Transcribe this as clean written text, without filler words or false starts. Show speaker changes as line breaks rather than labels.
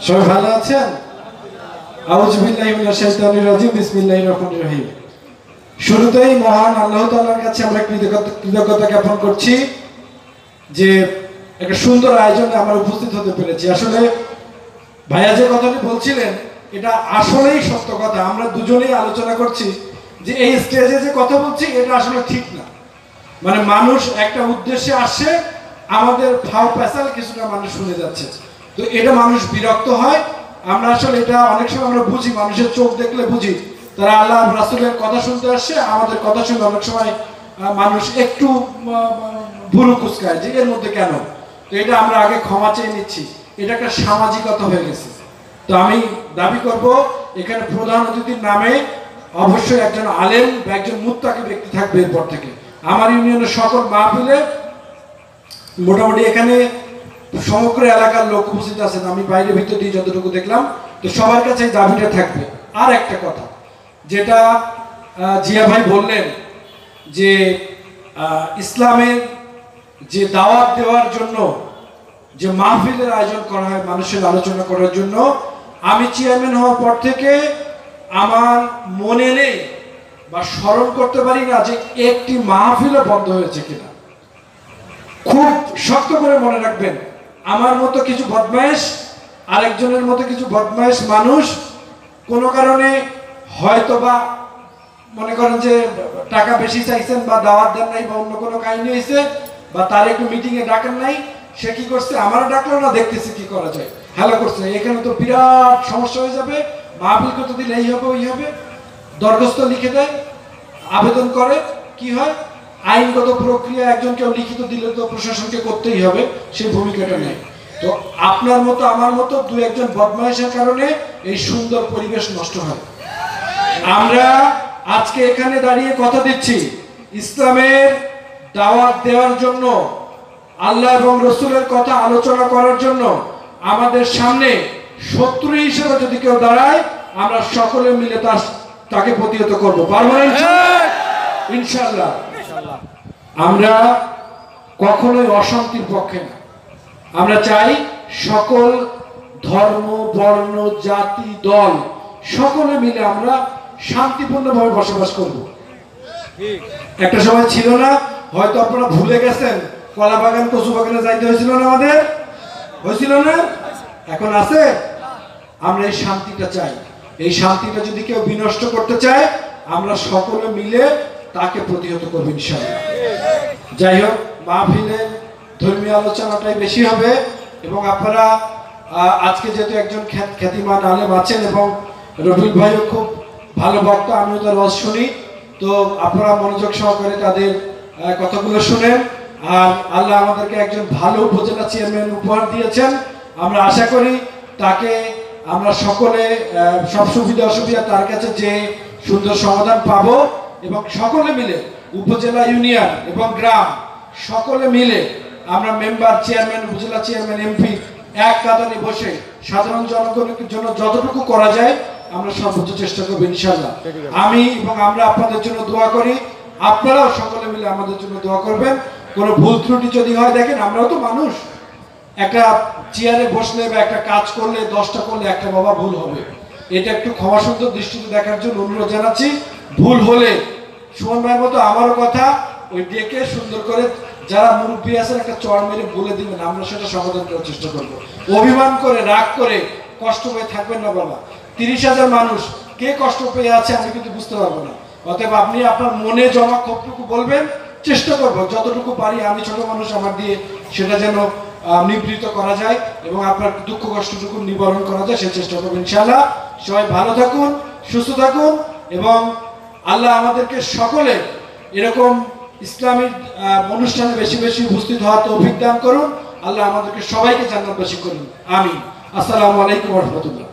সবাই ভালো আছেন? আউযু বিল্লাহি মিনাশ শাইতানির রাজিম। বিসমিল্লাহির রহমানির রহিম। শুরুতেই মহান আল্লাহ তাআলার কাছে আমরা কৃতজ্ঞতা জ্ঞাপন করছি যে একটা সুন্দর আয়োজনে আমরা উপস্থিত হতে পেরেছি। আসলে ভাইয়া যে কথাটি বলছিলেন এটা আসলেই সত্য কথা। আমরা দুজনেই আলোচনা করছি যে এই স্টেজে যে কথা বলছি এটা আসলে ঠিক না। মানে মানুষ একটা উদ্দেশ্যে আসে, আমাদের ফাও পেশাল কিছুটা মানুষ শুনে যাচ্ছে, তো এটা মানুষ বিরক্ত হয়। আমরা আসলে এটা অনেক সময় আমরা বুঝি, মানুষের চোখ দেখলে বুঝি তারা আল্লাহ রাসূলের কথা শুনতে আসছে, আমাদের কথা শুনে অনেক সময় মানুষ একটু ভুরু কুচকায় যে এর মধ্যে কেন। তো এটা আমরা আগে ক্ষমা চেয়ে নিচ্ছি, এটা একটা সামাজিকতা হয়ে গেছে। তো আমি দাবি করব এখানে প্রধান অতিথির নামে অবশ্যই একজন আলেম বা একজন মুত্তাকি ব্যক্তি থাকবে এরপর থেকে। আমার ইউনিয়নের সকল মাহফিলে মোটামুটি এখানে সমগ্র এলাকার লোক উপস্থিত আছেন, আমি বাইরে ভিতর দিয়ে যতটুকু দেখলাম, তো সবার কাছে দাবিটা থাকবে। আর একটা কথা যেটা জিয়া ভাই বললেন যে ইসলামের যে দাওয়াত দেওয়ার জন্য যে মাহফিলের আয়োজন করা হয় মানুষের আলোচনা করার জন্য, আমি চেয়ারম্যান হওয়ার পর থেকে আমার মনে নেই বা স্মরণ করতে পারি না যে একটি মাহফিলও বন্ধ হয়েছে কিনা। খুব শক্ত করে মনে রাখবেন, আমার মতো কিছু বদমাইশ আরেকজনের মতো কিছু বদমাইশ মানুষ কোনো কারণে হয়তো বা মনে করেন যে টাকা বেশি চাইছেন বা দাওয়াত দেন নাই বা অন্য কোনো কাহিনী হয়েছে বা তার একটু মিটিংয়ে ডাকেন নাই, সে কি করছে আমারও ডাকলো না, দেখতেছি কি করা যায়, হেলা করছে। এখানে তো বিরাট সমস্যা হয়ে যাবে, মাহফিল করতে দিলে এই হবে ওই হবে, দরখাস্ত লিখে দেয়, আবেদন করে, কি হয় আইনগত প্রক্রিয়া, একজন কেউ লিখিত দিলে তো প্রশাসনকে করতেই হবে, সেই ভূমিকাটা নেই। তো আপনার মতো আমার মতো দু একজন বদমাইশের কারণে এই সুন্দর পরিবেশ নষ্ট হয়। আমরা আজকে এখানে দাঁড়িয়ে কথা দিচ্ছি ইসলামের দাওয়াত দেওয়ার জন্য, আল্লাহ এবং রসুলের কথা আলোচনা করার জন্য। আমাদের সামনে শত্রু হিসেবে যদি কেউ দাঁড়ায়, আমরা সকলে মিলে তাকে প্রতিহত করবো, পারবো না ইনশাআল্লাহ। আমরা কখনোই অশান্তির পক্ষে না, আমরা চাই সকল ধর্ম বর্ণ জাতি দল সকলে মিলে আমরা শান্তিপূর্ণভাবে বসবাস করব। একটা সময় ছিল না, হয়তো আপনারা ভুলে গেছেন, কলা বাগান কচু বাগানে যাইতে হয়েছিল না, আমাদের হয়েছিল না, এখন আছে। আমরা এই শান্তিটা চাই, এই শান্তিটা যদি কেউ বিনষ্ট করতে চায় আমরা সকলে মিলে তাকে প্রতিহত করবো ইনশাআল্লাহ। যাই হোক, মাহফিলে ধর্মীয় আলোচনাটাই বেশি হবে এবং আপনারা আজকে যেহেতু একজন খ্যাতিমান আলেম আছেন এবং রবিউল ভাইও খুব ভালো বক্তা, আমিও তার ওয়াজ শুনি, তো আপনারা মনোযোগ সহকারে তাদের কথাগুলো শুনেন। আর আল্লাহ আমাদেরকে একজন ভালো উপজেলা চেয়ারম্যান উপহার দিয়েছেন, আমরা আশা করি তাকে আমরা সকলে সব সুবিধা অসুবিধা তার কাছে যে সুন্দর সমাধান পাবো এবং সকলে মিলে উপজেলা ইউনিয়ন এবং গ্রাম সকলে মিলে আমরা মেম্বার চেয়ারম্যান উপজেলা চেয়ারম্যান এমপি এক কাতারে বসে সাধারণ জনগণের জন্য যতটুকু করা যায় আমরা সর্বোচ্চ চেষ্টা করবো ইনশাআল্লাহ। আমি এবং আমরা আপনাদের জন্য দোয়া করি, আপনারাও সকলে মিলে আমাদের জন্য দোয়া করবেন। কোনো ভুল ত্রুটি যদি হয়, দেখেন আমরাও তো মানুষ, একটা চেয়ারে বসলে বা একটা কাজ করলে 10টা করলে একটা বাবা ভুল হবে, এটা একটু ক্ষমা সুন্দর দৃষ্টিতে দেখার জন্য অনুরোধ জানাচ্ছি। ভুল হলে সুমন ভাইয়ের মতো আমারও কথা ওই ডেকে সুন্দর করে যারা মুরব্বী আছেন একটা চড় মেরে বলে দিবেন, আমরা সেটা সমাধান করার চেষ্টা করবো। অভিমান করে রাগ করে কষ্ট পেয়ে থাকবেন না বাবা। 30,000 মানুষ কে কষ্ট পেয়ে আছে আমি কিন্তু বুঝতে পারবো না। অতএব আপনি আপনার মনে জমা ক্ষোভটুকু বলবেন, চেষ্টা করবো যতটুকু পারি, আমি ছোট মানুষ আমার দিয়ে সেটা যেন নিবৃত করা যায় এবং আপনার দুঃখ কষ্টটুকু নিবারণ করা যায়, সেই চেষ্টা করবো ইনশাআল্লাহ। সবাই ভালো থাকুন, সুস্থ থাকুন এবং আল্লাহ আমাদেরকে সকলে এরকম ইসলামিক অনুষ্ঠানে বেশি বেশি উপস্থিত হওয়ার তৌফিক দান করুন। আল্লাহ আমাদেরকে সবাইকে জান্নাতবাসী করুন, আমিন। আসসালামু আলাইকুম ওয়া রাহমাতুল্লাহ।